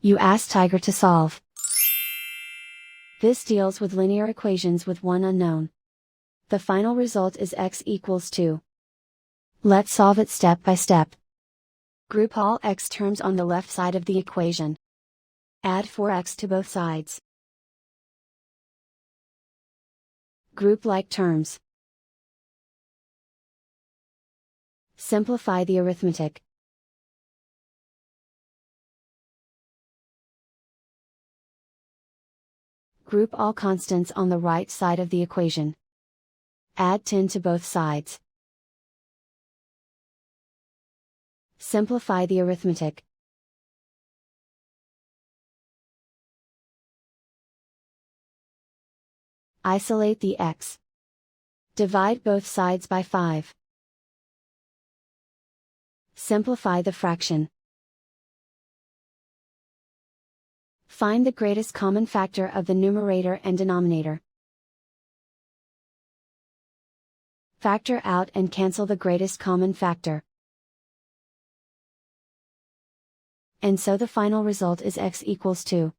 You ask Tiger to solve. This deals with linear equations with one unknown. The final result is x equals 2. Let's solve it step by step. Group all x terms on the left side of the equation. Add 4x to both sides. Group like terms. Simplify the arithmetic. Group all constants on the right side of the equation. Add 10 to both sides. Simplify the arithmetic. Isolate the x. Divide both sides by 5. Simplify the fraction. Find the greatest common factor of the numerator and denominator. Factor out and cancel the greatest common factor. And so the final result is x equals 2.